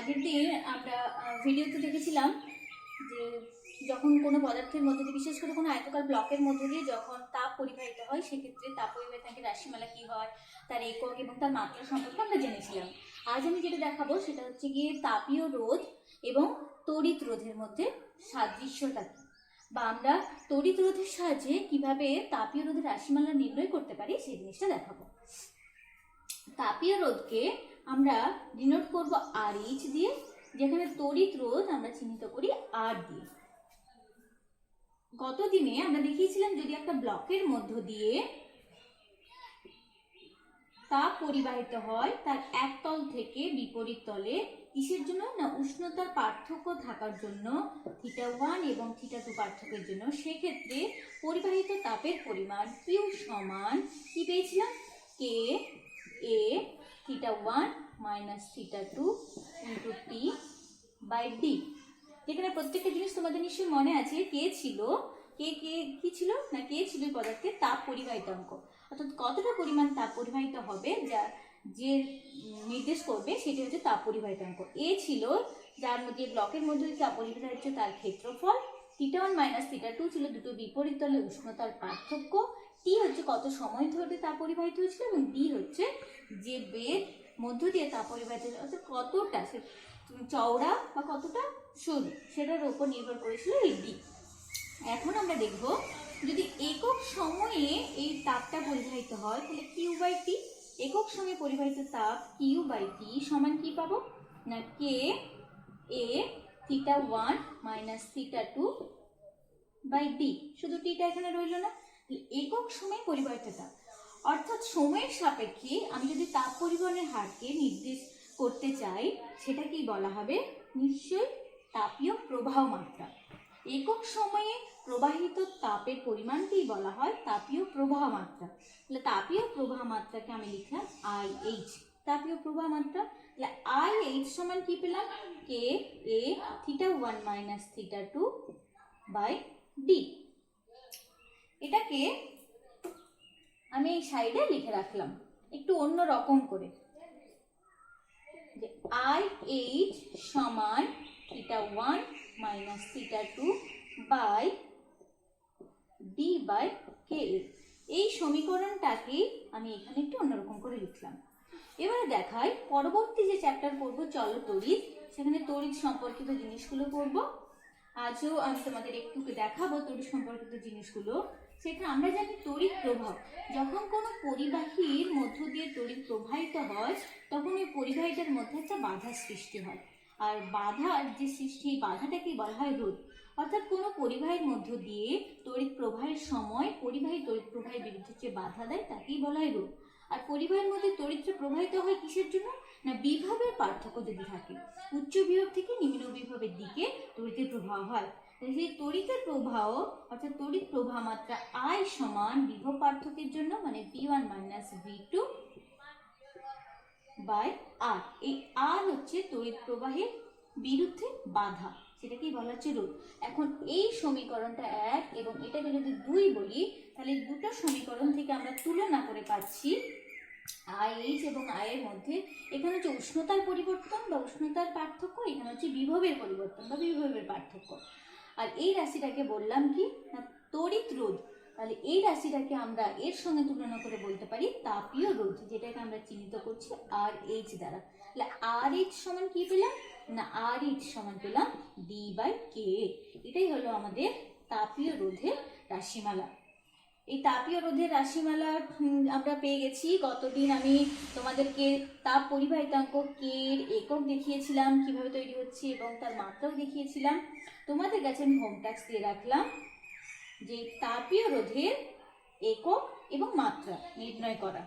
আগের দিন আমরা ভিডিওতে দেখেছিলাম যে যখন কোনো পদার্থের মধ্যে দিয়ে, বিশেষ করে কোনো আয়তকার ব্লকের মধ্যে দিয়ে যখন তাপ পরিবাহিত হয়, সেক্ষেত্রে তাপ পরিবাহিতাঙ্কের রাশিমালা কী হয়, তার একক এবং তার মাত্রা সম্পর্কে আমরা জেনেছিলাম। আজ আমি যেটা দেখাবো সেটা হচ্ছে গিয়ে তাপীয় রোধ এবং তড়িৎ রোধের মধ্যে সাদৃশ্যটা কী, বা আমরা তড়িৎ রোধের সাহায্যে কিভাবে তাপীয় রোধের রাশিমালা নির্ণয় করতে পারি সেই জিনিসটা দেখাবো। তাপীয় রোধকে আমরা ডিনোট করব RH দিয়ে, যেখানে তড়িৎ রোধ আমরা চিহ্নিত করি R দিয়ে। গত দিনে আমরা দেখিয়েছিলাম যদি একটা ব্লকের মধ্য দিয়ে তাপ পরিবাহিত হয় তার এক তল থেকে বিপরীত তলে, কিসের জন্য না উষ্ণতার পার্থক্য থাকার জন্য, θ1 এবং θ2 পার্থক্যের জন্য, সেক্ষেত্রে পরিবাহিত তাপের পরিমাণ Q সমান কি পেয়েছিলাম, K A θ1 - θ2 × T / D। যেখানে প্রত্যেকটা জিনিস তোমাদের নিশ্চয়ই মনে আছে, কে ছিল, কে কি ছিল না, কে ছিল এই পদার্থের তাপ পরিবাহিতাঙ্ক, অর্থাৎ কতটা পরিমাণ তাপ পরিবাহিত হবে যা যে নির্দেশ করবে সেটি হচ্ছে তাপ পরিবাহিতাঙ্ক। এ ছিল যার মধ্যে ব্লকের মধ্যে তাপ পরিবাহিত হচ্ছে তার ক্ষেত্রফল, θ1 - θ2 ছিল দুটো বিপরীত তলে উষ্ণতার পার্থক্য, টি হচ্ছে কত সময় ধরে তাপ পরিবাহিত হয়েছিল, এবং ডি হচ্ছে যে বেগ মধ্য দিয়ে তাপ পরিবাহিত হয়েছে, অর্থাৎ কতটা চওড়া বা কতটা সরু সেটার উপর নির্ভর করেছিল এই ডি। এখন আমরা দেখব যদি একক সময়ে এই তাপটা পরিবাহিত হয় তাহলে Q/T, একক সময়ে পরিবাহিত তাপ Q/T সমান কি পাবো না, K A θ1 - θ2 / D। শুধু টিটা এখানে রইল না, একক সময়ে পরিবাহিত তাপ অর্থাৎ সময়ের সাপেক্ষে আমি যদি তাপ পরিবহনের হারকে নির্দেশ করতে চাই সেটাকেই বলা হবে নিশ্চয়ই তাপীয় প্রবাহ মাত্রা। একক সময়ে প্রবাহিত তাপের পরিমাণকেই বলা হয় তাপীয় প্রবাহ মাত্রা। তাহলে তাপীয় প্রবাহ মাত্রাকে আমি লিখলাম IH, তাপীয় প্রবাহ মাত্রা। তাহলে IH সমান কি পেলাম, K A θ1 - θ2 / D। এটাকে আমি এই সাইডে লিখে রাখলাম একটু অন্য রকম করে, যে IH সমান θ1 - θ2 / D/K। এই সমীকরণটাকে আমি এখানে একটু অন্যরকম করে লিখলাম। এবারে দেখাই পরবর্তী যে চ্যাপ্টার পড়বো চলো তড়িৎ, সেখানে তড়িৎ সম্পর্কিত জিনিসগুলো পড়বো। আজও আমি তোমাদের একটু দেখাবো তড়িৎ সম্পর্কিত জিনিসগুলো। সেখানে আমরা জানি তড়িৎ প্রবাহ, যখন কোনো পরিবাহীর মধ্য দিয়ে তড়িৎ প্রবাহিত হয় তখন ওই পরিবাহীটার মধ্যে একটা বাধার সৃষ্টি হয়, আর বাধার যে সৃষ্টি বাধাটাকেই বলা হয় রোধ। অর্থাৎ কোনো পরিবাহীর মধ্য দিয়ে তড়িৎ প্রবাহের সময় পরিবাহী তড়িৎ প্রবাহের বিরুদ্ধে যে বাধা দেয় তাকেই বলা হয় রোধ। আর পরিবাহীর মধ্যে তড়িৎটা প্রবাহিত হয় কিসের জন্য না, বিভবের পার্থক্য যদি থাকে, উচ্চ বিভব থেকে নিম্ন বিভবের দিকে তড়িতের প্রবাহ হয়। সেই তড়িতের প্রবাহ অর্থাৎ তড়িৎ প্রবাহ মাত্রা I সমান বিভব পার্থক্যের জন্য মানে V1 - V2 / R। এই R হচ্ছে তড়িৎ প্রবাহের বিরুদ্ধে বাধা, সেটাকেই বলা হচ্ছে রোধ। এখন এই সমীকরণটা 1 এবং এটাকে যদি 2 বলি তাহলে দুটো সমীকরণ থেকে আমরা তুলনা করে পাচ্ছি IH এবং I এর মধ্যে, এখানে হচ্ছে উষ্ণতার পরিবর্তন বা উষ্ণতার পার্থক্য, এখানে হচ্ছে বিভবের পরিবর্তন বা বিভবের পার্থক্য। আর এই রাশিটাকে বললাম কি না তড়িৎ রোধ। তাহলে এই রাশিটাকে আমরা এর সঙ্গে তুলনা করে বলতে পারি তাপীয় রোধ, যেটাকে আমরা চিহ্নিত করছি RH দ্বারা। তাহলে RH সমান কি পেলাম না, RH সমান পেলাম D/K। এটাই হলো আমাদের তাপীয় রোধের রাশিমালা। এই তাপীয় রোধের রাশিমালা আমরা পেয়ে গেছি। গতদিন আমি তোমাদেরকে তাপ পরিবাহিতাঙ্ক কে এর একক দেখিয়েছিলাম কিভাবে তৈরি হচ্ছে এবং তার মাত্রাও দেখিয়েছিলাম। তোমাদের কাছে আমি হোম টাস্ক দিয়ে রাখলাম যে তাপীয় রোধের একক এবং মাত্রা নির্ণয় করা।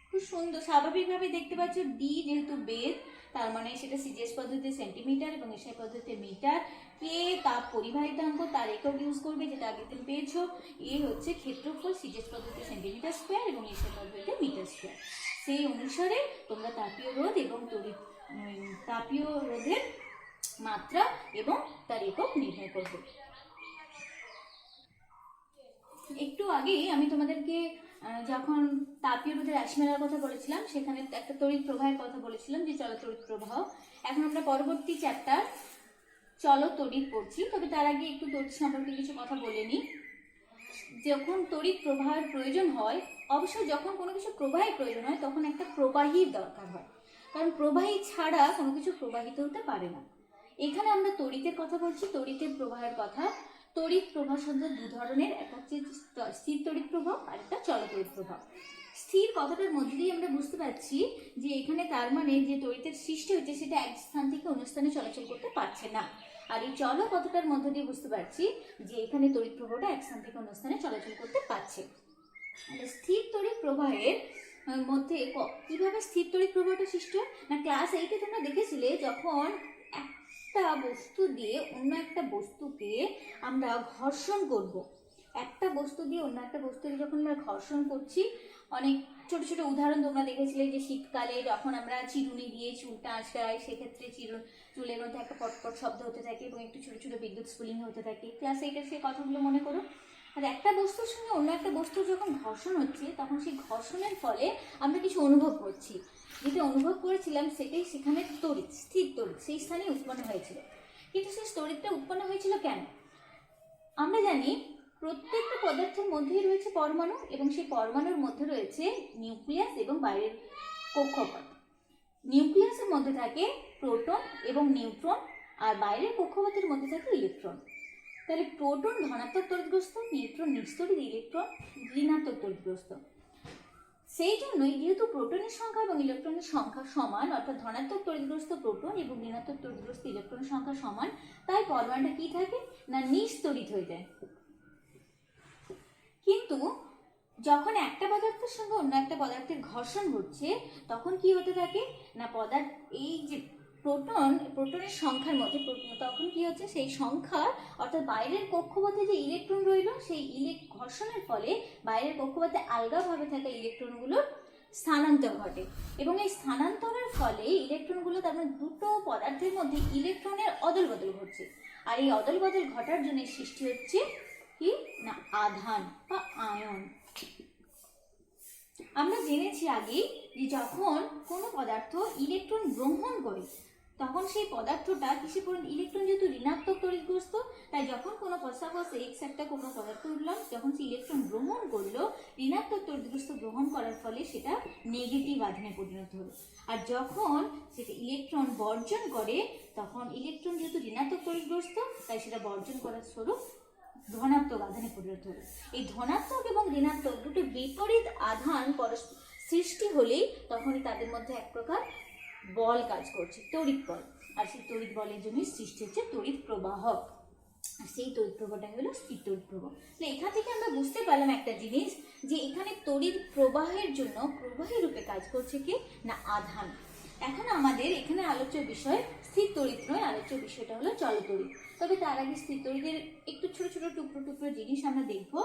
খুব সুন্দর স্বাভাবিকভাবে দেখতে পাচ্ছ, ডি যেহেতু বেদ তার মানে সেটা সিজিএস পদ্ধতিতে সেন্টিমিটার এবং এসআই পদ্ধতিতে মিটার। কে তাপ পরিবাহিতাঙ্ক তার একক ইউজ করবে যেটা আগের দিন পেয়েছো। এ হচ্ছে ক্ষেত্রফল সিজিএস পদ্ধতিতে সেন্টিমিটার স্কোয়ার এবং এসআই পদ্ধতিতে মিটার স্কোয়ার। সেই অনুসারে তোমরা তাপীয় রোধ এবং তড়িৎ তাপীয় রোধের মাত্রা এবং তার একক নির্ণয় করবে। একটু আগেই আমি তোমাদেরকে যখন তাপীয় রোধের রাশিমালার কথা বলেছিলাম সেখানে একটা তড়িৎ প্রবাহের কথা বলেছিলাম যে চলতড়িৎ প্রবাহ। এখন আমরা পরবর্তী চ্যাপ্টার চলতড়িৎ পড়ছি, তবে তার আগে একটু তড়িৎ সম্পর্কে কিছু কথা বলে নিই। যখন তড়িৎ প্রবাহের প্রয়োজন হয়, অবশ্যই যখন কোনো কিছু প্রবাহের প্রয়োজন হয় তখন একটা প্রবাহীর দরকার হয়, কারণ প্রবাহী ছাড়া কোনো কিছু প্রবাহিত হতে পারে না। এখানে আমরা তড়িতের কথা বলছি, তড়িতের প্রবাহের কথা। তড়িৎ প্রবাহ সাধারণত দু ধরনের, একটা হচ্ছে স্থির তড়িৎ প্রবাহ আর একটা চলতড়িৎ প্রবাহ। স্থির কথাটার মধ্যে দিয়ে আমরা বুঝতে পারছি যে এখানে তার মানে যে তড়িতের সৃষ্টি হচ্ছে সেটা এক স্থান থেকে অন্য স্থানে চলাচল করতে পারছে না। আর এই চল কথাটার মধ্যে দিয়ে বুঝতে পারছি যে এখানে তড়িৎ প্রবাহটা এক স্থান থেকে অন্য স্থানে চলাচল করতে পারছে। স্থির তড়িৎ প্রবাহের মধ্যে কিভাবে স্থির তড়িৎ প্রবাহটা সৃষ্টি হয় না, ক্লাস 8-এ তোমরা দেখেছিলে যখন একটা বস্তু দিয়ে অন্য একটা বস্তুকে আমরা ঘর্ষণ করব, একটা বস্তু দিয়ে অন্য একটা বস্তুকে যখন আমরা ঘর্ষণ করছি, অনেক ছোট ছোট উদাহরণ তোমরা দেখেছিলে যে শীতকালে যখন আমরা চিরুনি দিয়ে চুলটা আঁচড়াই সেক্ষেত্রে চুলের মধ্যে একটা পটপট শব্দ হতে থাকে এবং একটু ছোট ছোট বিদ্যুৎ স্ফুলিঙ্গ হতে থাকে। ক্লাস 8-এর সেই কথাগুলো মনে করো। আর একটা বস্তুর সঙ্গে অন্য একটা বস্তুর যখন ঘর্ষণ হচ্ছে তখন সেই ঘর্ষণের ফলে আমরা কিছু অনুভব করছি, যেটা অনুভব করেছিলাম সেটাই সেখানে তড়িৎ, স্থির তড়িৎ সেই স্থানে উৎপন্ন হয়েছিল। কিন্তু সেই তড়িৎটা উৎপন্ন হয়েছিল কেন? আমরা জানি প্রত্যেকটা পদার্থের মধ্যেই রয়েছে পরমাণু এবং সেই পরমাণুর মধ্যে রয়েছে নিউক্লিয়াস এবং বাইরের কক্ষপথ। নিউক্লিয়াসের মধ্যে থাকে প্রোটন এবং নিউট্রন, আর বাইরের কক্ষপথের মধ্যে থাকে ইলেকট্রন। তাহলে প্রোটন ধনাত্মক তড়িৎগ্রস্ত, নিউট্রন নিস্তড়িত, ইলেকট্রন ঋণাত্মক তড়িৎগ্রস্ত। সেই জন্যই যেহেতু প্রোটনের সংখ্যা এবং ইলেকট্রনের সংখ্যা সমান, অর্থাৎ ধনাত্মক তড়িৎগ্রস্ত প্রোটন এবং ঋণাত্মক তড়িৎগ্রস্ত ইলেকট্রনের সংখ্যা সমান, তাই পরমাণুটা কি থাকে না নিস্তড়িত হয়ে যায়। কিন্তু যখন একটা পদার্থের সঙ্গে অন্য একটা পদার্থের ঘর্ষণ ঘটছে তখন কি হতে থাকে না এই যে প্রোটনের সংখ্যার মধ্যে তখন কি হচ্ছে, সেই সংখ্যা অর্থাৎ বাইরের কক্ষপথে যে ইলেকট্রন রইল সেই ঘর্ষণের ফলে বাইরের কক্ষপথে আলগাভাবে থাকা ইলেকট্রনগুলোর স্থানান্তর ঘটে এবং এই স্থানান্তরের ফলে ইলেকট্রনগুলো তার মানে দুটো পদার্থের মধ্যে ইলেকট্রনের অদল বদল ঘটছে। আর এই অদল বদল ঘটার জন্য সৃষ্টি হচ্ছে কি না আধান বা আয়ন। আমরা জেনেছি আগে যে যখন কোনো পদার্থ ইলেকট্রন গ্রহণ করে তখন সেই পদার্থটা কিসে পরিণত, ইলেকট্রন যেহেতু ঋণাত্মক তড়িৎগ্রস্ত, তাই যখন কোনো সাপোজ এক্স একটা কোনো পদার্থ উঠলাম, যখন সে ইলেকট্রন গ্রহণ করলো ঋণাত্মক তড়িৎগ্রস্ত গ্রহণ করার ফলে সেটা নেগেটিভ আধানে পরিণত হলো। আর যখন সেটা ইলেকট্রন বর্জন করে তখন ইলেকট্রন যেহেতু ঋণাত্মক তড়িৎগ্রস্ত তাই সেটা বর্জন করার স্বরূপ ধনাত্মক আধানে পরিণত হলো। এই ধনাত্মক এবং ঋণাত্মক দুটো বিপরীত আধান সৃষ্টি হলেই তখনই তাদের মধ্যে এক প্রকার বল কাজ করছে, তড়িৎ বল। আর সেই তড়িৎ বলের জন্যই সৃষ্টি হচ্ছে তড়িৎ প্রবাহ। আর সেই তড়িৎ প্রবাহটা হলো স্থির তড়িৎ প্রবাহ। তো এখান থেকে আমরা বুঝতে পারলাম একটা জিনিস যে এখানে তড়িৎ প্রবাহের জন্য প্রবাহী রূপে কাজ করছে কি না আধান। এখন আমাদের এখানে আলোচ্য বিষয় স্থির তড়িৎ নয়, আলোচ্য বিষয়টা হলো চলতড়িৎ। তবে তার আগে স্থির তড়িতের একটু ছোট ছোট টুকরো টুকরো জিনিস আমরা দেখবো।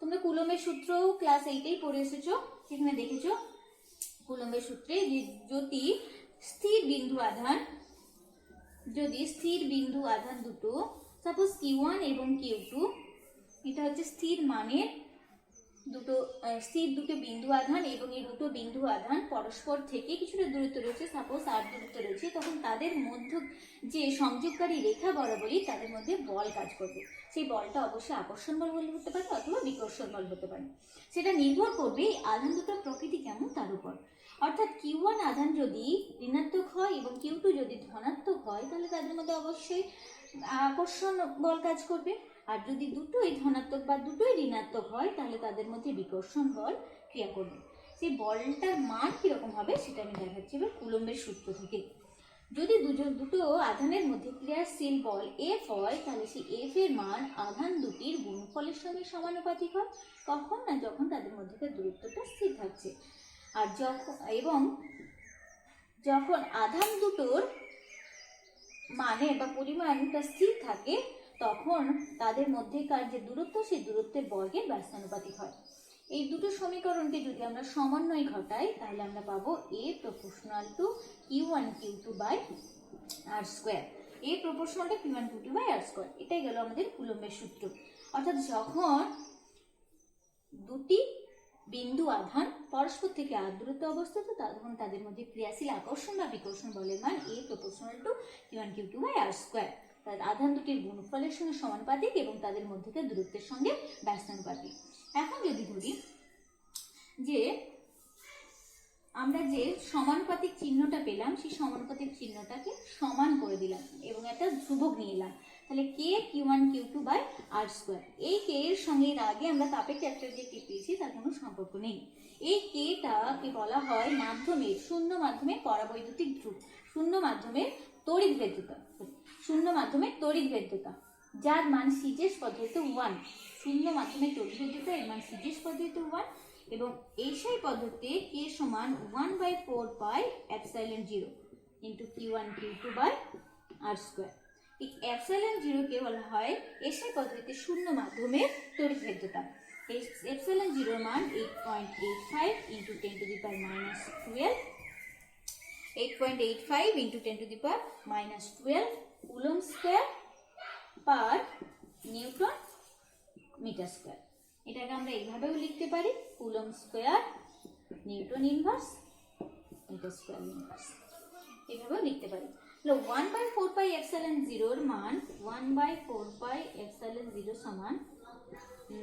তোমরা কুলম্বের সূত্রও ক্লাস 8-এই পড়ে এসেছো, সেখানে দেখেছো কুলম্বের সূত্রে যে যদি স্থির বিন্দু আধান দুটো সাপোজ Q1 এবং Q2, এটা হচ্ছে স্থির মানের দুটো বিন্দু আধান এবং এই দুটো বিন্দু আধান পরস্পর থেকে কিছুটা দূরত্ব রয়েছে, সাপোজ r দূরত্ব রয়েছে, তখন তাদের মধ্যে যে সংযোগকারী রেখা বরাবরই তাদের মধ্যে বল কাজ করবে। সেই বলটা অবশ্যই আকর্ষণ বল হতে পারে অথবা বিকর্ষণ বল হতে পারে। সেটা নির্ভর করবে এই আধান দুটোর প্রকৃতি কেমন তার উপর। অর্থাৎ Q1 আধান যদি ঋণাত্মক হয় এবং Q2 যদি ধনাত্মক হয় তাহলে তাদের মধ্যে অবশ্যই আকর্ষণ বল কাজ করবে। আর যদি দুটোই ধনাত্মক বা দুটোই ঋণাত্মক হয় তাহলে তাদের মধ্যে বিকর্ষণ বল ক্রিয়া করবে। সেই বলটার মান কিরকম হবে সেটা আমি দেখাচ্ছি এবার কুলম্বের সূত্র থেকে। যদি দুটো আধানের মধ্যে ক্রিয়াশীল বল F হয় তাহলে সেই F এর মান আধান দুটির গুণফলের সঙ্গে সমানুপাতিক হয়। কখন না যখন তাদের মধ্যে দূরত্বটা স্থির থাকছে। আর যখন আধান দুটোর মানে বা পরিমাণটা স্থির থাকে তখন তাদের মধ্যেকার যে দূরত্ব সেই দূরত্বের বর্গের ব্যস্তানুপাতিক হয়। এই দুটো সমীকরণকে যদি আমরা সমন্বয় ঘটাই তাহলে আমরা পাবো A proportional to Q1 Q2 by r square। A proportional to Q1 Q2 by r square, এটাই গেল আমাদের কুলম্বের সূত্র। অর্থাৎ যখন দুটি বিন্দু আধান পরস্পর থেকে দূরত্ব অবস্থিত, তখন তাদের মধ্যে ক্রিয়াশীল আকর্ষণ বা বিকর্ষণ বলের মান A proportional to Q1 Q2 by R square. তার আধান দুটির গুণফলের সঙ্গে সমানুপাতিক এবং তাদের মধ্যকার দূরত্বের সঙ্গে ব্যস্তানুপাতিক। এখন যদি ধরি যে আমরা যে সমানুপাতিক চিহ্নটা পেলাম, সেই সমানুপাতিক চিহ্নটাকে সমান করে দিলাম এবং একটা ধ্রুবক নিয়ে এলাম, তাহলে কে Q1 Q2 by R square. এই কে এর সঙ্গে এর আগে আমরা তাপের চ্যাপ্টার যে কে পেয়েছি তার কোনো সম্পর্ক নেই। এই কেটাকে বলা হয় মাধ্যমের, শূন্য মাধ্যমের পরাবৈদ্যুতিক ধ্রুব, শূন্য মাধ্যমের তড়িৎ ভেদ্যতা, শূন্য মাধ্যমের তড়িৎ ভেদ্যতা, যার মান সিজেস পদ্ধতিতে 1। শূন্য মাধ্যমের তড়িৎ ভেদ্যতা এর মান সিজেস পদ্ধতিতে 1 এবং এই সেই পদ্ধতিতে কে সমান 1/4 pi epsilon 0 into Q1 Q2 by R square. এই এপসাইলন 0 কে বলা হয় এসআই পদ্ধতিতে শূন্য মাধ্যমের তড়িৎ ভেদ্যতা। এই এপসাইলন 0 মান 8.85 into 10 to the power minus 12, 8.85 into 10 to the power minus 12 coulomb square per newton metre square. এটাকে আমরা এইভাবেও লিখতে পারি, coulomb square newton inverse metre square inverse, এভাবেও লিখতে পারি। 1/4 পাই এপসাইলন 0 এর মান 1/4 পাই এপসাইলন 0 সমান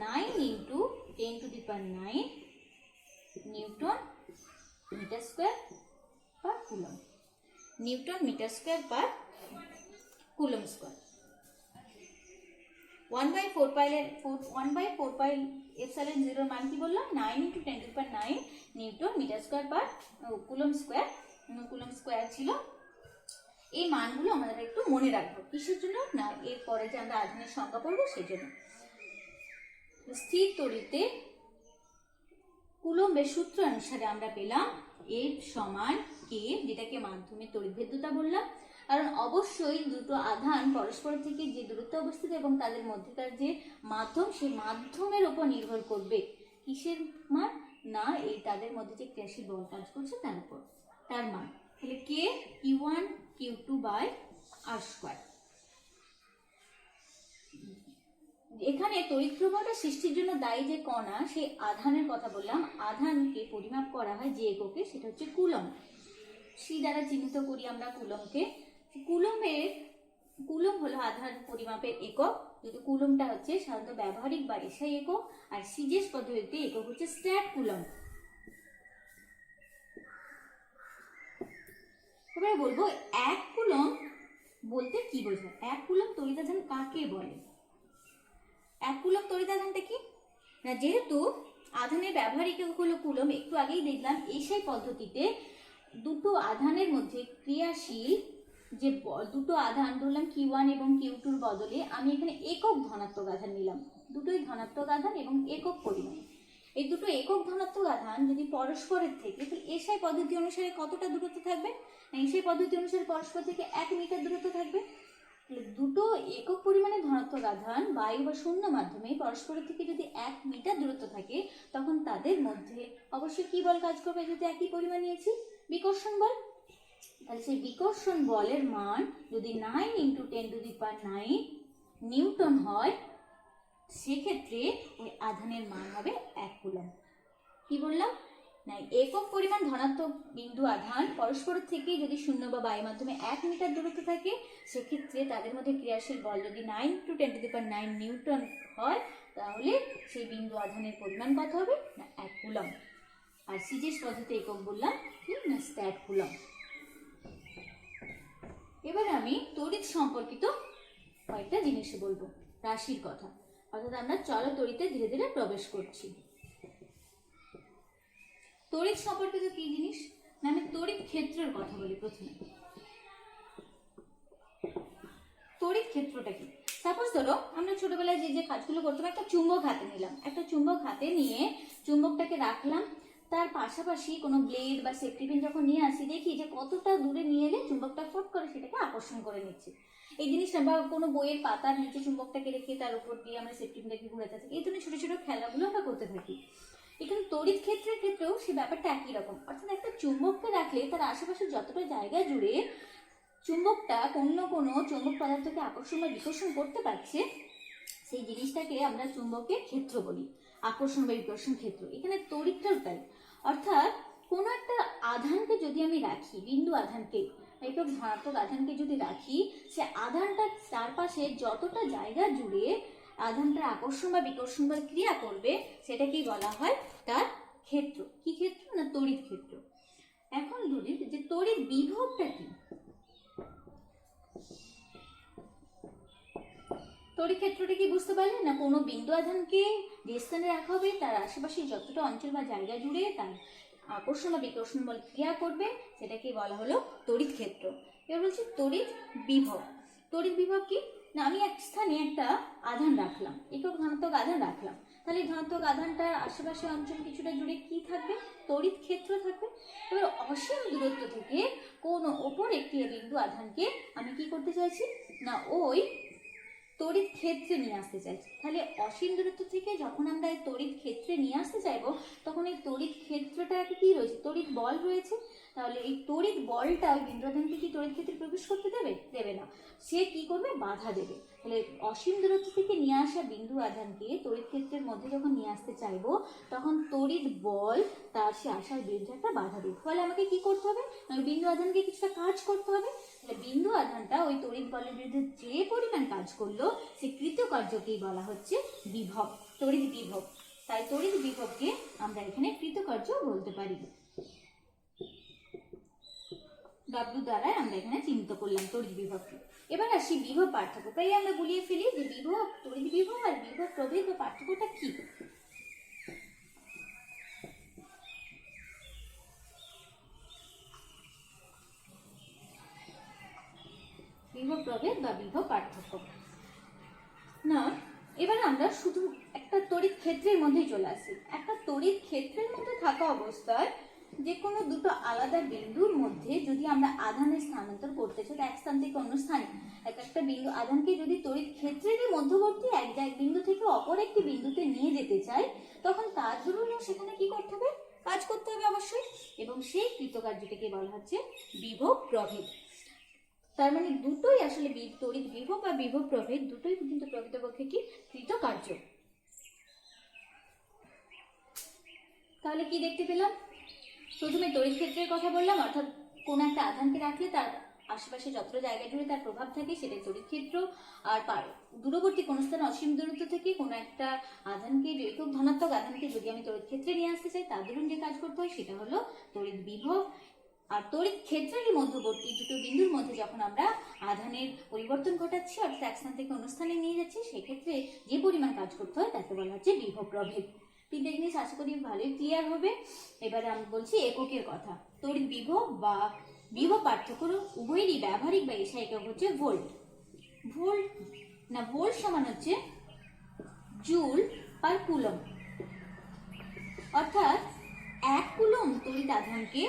9 into 10 to the power 9 newton metre square per coulomb, newton metre square per coulomb square. 1/4 pi epsilon 0 এর মান কি বললাম, 9 into 10 to the power 9 newton metre square per coulomb square, coulomb square ছিল। এই মানগুলো আমাদের একটু মনে রাখবো, কিসের জন্য না, এরপরে যে আমরা আধানের সংখ্যা পড়বো সেই জন্য। স্থির তড়িতে কুলম্বের সূত্র অনুসারে আমরা পেলাম F সমান K, যেটাকে মাধ্যমের তড়িৎভেদ্যতা বললাম। কারণ অবশ্যই দুটো আধান পরস্পর থেকে যে দূরত্বে অবস্থিত এবং তাদের মধ্যকার যে মাধ্যম, সেই মাধ্যমের উপর নির্ভর করবে কিসের মান, না এই তাদের মধ্যে যে ক্রিয়াশীল বল কাজ করছে তার উপর, তার মান। তাহলে কে Q1 Q2 by R square. এখানে তড়িৎ প্রবাহটা সৃষ্টির জন্য দায়ী যে কণা, সেই আধানের কথা বললাম। আধানকে পরিমাপ করা হয় যে এককে, সেটা হচ্ছে কুলম্ব। সি দ্বারা চিহ্নিত করি আমরা কুলম্বকে। কুলম্ব হলো আধান পরিমাপের একক, যেহেতু কুলম্বটা হচ্ছে সাধারণত ব্যবহারিক বা এসআই একক, আর সিজেস পদ্ধতিতে একক হচ্ছে স্ট্যাট কুলম্ব। এবারে বলবো 1 কুলম্ব বলতে কি বোঝায়, 1 কুলম্ব তড়িতাধান কাকে বলে। 1 কুলম্ব তড়িতাধানটা কি না, যেহেতু আধানের ব্যবহারিক একক হলো কুলম্ব, একটু আগেই দেখলাম এসআই পদ্ধতিতে দুটো আধানের মধ্যে ক্রিয়াশীল যে দুটো আধান ধরলাম Q1 এবং Q2 এর বদলে আমি এখানে একক ধনাত্মক আধান নিলাম, দুটোই ধনাত্মক আধান এবং একক পরিমাণ। এই দুটো একক ধনাত্মক আধান যদি পরস্পরের থেকে, তাহলে এসআই পদ্ধতি অনুসারে কতটা দূরত্ব থাকবে, এসআই পদ্ধতি অনুসারে পরস্পর থেকে 1 মিটার দূরত্ব থাকবে। দুটো একক পরিমাণের ধনাত্মক আধান বায়ু বা শূন্য মাধ্যমে পরস্পরের থেকে যদি 1 মিটার দূরত্ব থাকে, তখন তাদের মধ্যে অবশ্যই কি বল কাজ করবে, যদি একই পরিমাণ নিয়েছি, বিকর্ষণ বল। তাহলে সেই বিকর্ষণ বলের মান যদি 9 into 10 to the power 9 newton হয়, সেক্ষেত্রে ওই আধানের মান হবে 1 কুলম্ব। কি বললাম না, একক পরিমাণ ধনাত্মক বিন্দু আধান পরস্পরের থেকে যদি শূন্য বা বায়ু মাধ্যমে 1 মিটার দূরত্ব থাকে, সেক্ষেত্রে তাদের মধ্যে ক্রিয়াশীল বল যদি 9 to 10 to the power 9 newton হয়, তাহলে সেই বিন্দু আধানের পরিমাণ কত হবে না 1 কুলম্ব। আর সিজেস পদ্ধতি একক বললাম কি না, স্ট্যাট কুলম্ব। এবারে আমি তড়িৎ সম্পর্কিত কয়েকটা জিনিস বলবো, রাশির কথা, অর্থাৎ আমরা চলো তড়িতে ধীরে ধীরে প্রবেশ করছি। তড়িৎ সম্পর্কিত কি জিনিস না, আমি তড়িৎ ক্ষেত্রের কথা বলি প্রথমে। তড়িৎ ক্ষেত্রটা কি, সাপোজ ধরো আমরা ছোটবেলায় যে কাজগুলো করতাম, একটা চুম্বক হাতে নিলাম, একটা চুম্বক হাতে নিয়ে চুম্বকটাকে রাখলাম, তার পাশাপাশি কোনো ব্লেড বা সেফটি পিন যখন নিয়ে আসি, দেখি যে কতটা দূরে নিয়ে এলে চুম্বকটা ফট করে সেটাকে আকর্ষণ করে নিচ্ছে। এই জিনিসটা বা কোনো বইয়ের পাতার নিচে চুম্বকটাকে রেখে তার উপর দিয়ে আমরা সেফটি পিনটাকে ঘুরাতে থাকি, এই ধরনের ছোট ছোট খেলাগুলো আমরা করতে থাকি। এখানে তড়িৎ ক্ষেত্রের ক্ষেত্রেও সে ব্যাপারটা একই রকম, অর্থাৎ একটা চুম্বককে রাখলে তার আশেপাশে যতটা জায়গা জুড়ে চুম্বকটা অন্য কোনো চৌম্বক পদার্থকে আকর্ষণ বা বিকর্ষণ করতে পারছে, সেই জিনিসটাকে আমরা চুম্বকের ক্ষেত্র বলি। আকর্ষণ বা বিকর্ষণ ক্ষেত্র। এখানে তড়িৎটাও তাই, অর্থাৎ কোনো একটা আধানকে যদি আমি রাখি, বিন্দু আধানকে, একক ধনাত্মক আধানকে যদি রাখি, সে আধানটার চারপাশে যতটা জায়গা জুড়ে আধানটার আকর্ষণ বা বিকর্ষণ বা ক্রিয়া করবে সেটাকেই বলা হয় তার ক্ষেত্র। কি ক্ষেত্র? না তড়িৎ ক্ষেত্র। এখন ধরি যে তড়িৎ বিভবটা কি। তড়িৎ ক্ষেত্রটা কি বুঝতে পারলেন না? কোনো বিন্দু আধানকে যে স্থানে রাখা হবে তার আশেপাশে যতটা অঞ্চল বা জায়গা জুড়ে তার আকর্ষণ বা বিকর্ষণ বল ক্রিয়া করবে সেটাকে বলা হলো তড়িৎ ক্ষেত্র। এবার বলছি তড়িৎ বিভব। তড়িৎ বিভব কি না, আমি এক স্থানে একটা আধান রাখলাম, একক ধনাত্মক আধান রাখলাম, তাহলে ধনাত্মক আধানটার আশেপাশে অঞ্চল কিছুটা জুড়ে কি থাকবে? তড়িৎ ক্ষেত্র থাকবে। এবার অসীম দূরত্ব থেকে কোনো ওপর একটি বিন্দু আধানকে আমি কি করতে চাইছি না ওই তড়িৎ ক্ষেত্রে নিয়ে আসতে চাইছি। তাহলে অসীম দূরত্ব থেকে যখন আমরা এই তড়িৎ ক্ষেত্রে নিয়ে আসতে চাইবো তখন এই তড়িৎ ক্ষেত্রটাকে কি রয়েছে? তড়িৎ বল রয়েছে। তাহলে এই তড়িৎ বলটা ওই বিন্দু আধানকে কি তড়িৎ ক্ষেত্রে প্রবেশ করতে দেবে? দেবে না। সে কি করবে? বাধা দেবে। তাহলে অসীম দূরত্ব থেকে নিয়ে আসা বিন্দু আধানকে তড়িৎ ক্ষেত্রের মধ্যে যখন নিয়ে আসতে চাইবো তখন তড়িৎ বল তার সে আসার বিরুদ্ধে একটা বাধা দেবে। ফলে আমাকে কি করতে হবে? বিন্দু আধানকে কিছুটা কাজ করতে হবে। বিন্দু আধানটা ওই তড়িৎ বলের বিরুদ্ধে যে পরিমাণ কাজ করলো সে কৃতকার্যকেই বলা হচ্ছে বিভব, তড়িৎ বিভব। তাই তড়িৎ বিভবকে আমরা এখানে কৃতকার্য বলতে পারি। ডব্লিউ দ্বারা আমরা এখানে চিহ্নিত করলাম তড়িৎ বিভবকে। এবার আসি বিভব পার্থক্য। তাই আমরা বলিয়ে ফেলি যে বিভব, তড়িৎ বিভব আর বিভব প্রভেদ বা পার্থক্যটা কি। বিভব প্রভেদ বা বিভব পার্থক্য না, এবার আমরা শুধু একটা তড়িৎ ক্ষেত্রের মধ্যেই চলে আসি। একটা তড়িৎ ক্ষেত্রের মধ্যে থাকা অবস্থায় যে কোনো দুটো আলাদা বিন্দুর মধ্যে যদি আমরা আধানের স্থানান্তর করতে চাই এক স্থান থেকে অন্য স্থানে, একটা বিন্দু আধানকে যদি তড়িৎ ক্ষেত্রেরই মধ্যবর্তী এক বিন্দু থেকে অপর একটি বিন্দুতে নিয়ে যেতে চাই তখন তার জন্য সেখানে কি করতে হবে? কাজ করতে হবে অবশ্যই। এবং সেই কৃতকার্যটিকে বলা হচ্ছে বিভব প্রভেদ। তার মানে দুটোই আসলে তড়িৎ বিভব বা বিভব প্রভেদ দুটোই কিন্তু প্রকৃতপক্ষে কি কৃতকার্য। তাহলে কি দেখতে পেলাম? প্রথমে তড়িৎ ক্ষেত্রের কথা বললাম, অর্থাৎ কোন একটা আধানকে রাখলে তার আশেপাশে যতটা জায়গা জুড়ে তার প্রভাব থাকে সেটাই তড়িৎ ক্ষেত্র। আর দূরবর্তী কোনো স্থানে অসীম দূরত্ব থেকে কোনো একটা আধানকে, একক ধনাত্মক আধানকে যদি আমি তড়িৎ ক্ষেত্রে নিয়ে আসতে চাই তার জন্য যে কাজ করতে হয় সেটা হলো তড়িৎ বিভব। আর তড়িৎ ক্ষেত্রের মধ্যবর্তী দুটো বিন্দুর মধ্যে যখন আমরা আধানের পরিবর্তন ঘটাচ্ছি অর্থাৎ এক স্থান থেকে অন্য স্থানে নিয়ে যাচ্ছি সেক্ষেত্রে যে পরিমাণ কাজ করতে হয় তাকে বলা হচ্ছে বিভব প্রভেদ। তিনটে জিনিস আশা করি ভালোই ক্লিয়ার হবে। এবারে আমি বলছি এককের কথা। তড়িৎ বিভব বা বিভব পার্থক্য উভয়েরই ব্যবহারিক বা এসআই একক হচ্ছে ভোল্ট। ভোল্ট সমান হচ্ছে জুল পার কুলম। অর্থাৎ এক কুলম তড়িৎ আধানকে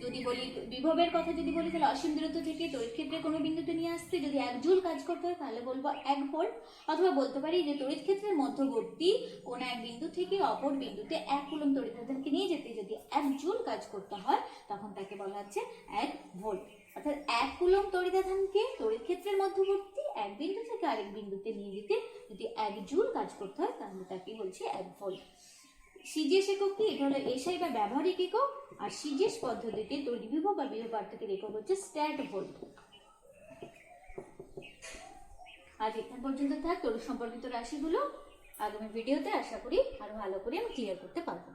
যদি বলি বিভবের কথা যদি বলি তাহলে অসীম দূরত্ব থেকে তড়িৎ ক্ষেত্রে কোনো বিন্দুতে নিয়ে আসতে যদি 1 জুল কাজ করতে হয় তাহলে বলবো 1 ভোল্ট। অথবা বলতে পারি যে তড়িৎ ক্ষেত্রের মধ্যবর্তী কোনো এক বিন্দু থেকে অপর বিন্দুতে 1 কুলম তড়িৎ আধানকে নিয়ে যেতে যদি 1 জুল কাজ করতে হয় তখন তাকে বলা হচ্ছে 1 ভোল্ট। অর্থাৎ 1 কুলম তড়িৎ আধানকে তড়িৎ ক্ষেত্রের মধ্যবর্তী এক বিন্দু থেকে আরেক বিন্দুতে নিয়ে যেতে যদি 1 জুল কাজ করতে হয় তাহলে তাকে বলছি 1 ভোল্ট। সিজিএস একক কি? এটা হলো এসআই বা ব্যবহারিক একক। আর সিজিএস পদ্ধতিতে তড়িৎ বিভব বা বিভব পার্থক্যের একক হচ্ছে স্ট্যাট ভোল্ট। আজ এখান পর্যন্ত থাক তড়িৎ সম্পর্কিত রাশিগুলো। আগামী ভিডিওতে আশা করি আরো ভালো করে আমি ক্লিয়ার করতে পারবো।